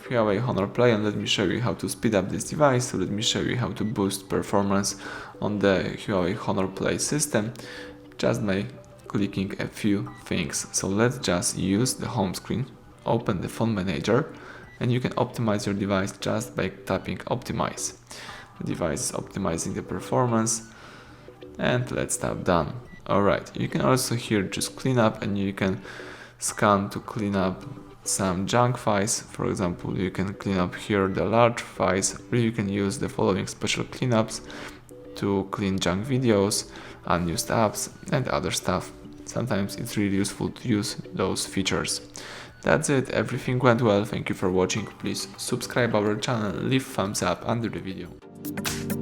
Huawei Honor Play, and let me show you how to speed up this device. So let me show you how to boost performance on the Huawei Honor Play system just by clicking a few things. So let's just use the home screen, open the phone manager, and you can optimize your device just by tapping optimize. The device is optimizing the performance, and let's tap done. Alright, you can also here just clean up, and you can scan to clean up some junk files. For example, you can clean up here the large files, or you can use the following special cleanups to clean junk videos, unused apps, and other stuff. Sometimes it's really useful to use those features. That's it, everything went well, thank you for watching. Please subscribe our channel, leave thumbs up under the video.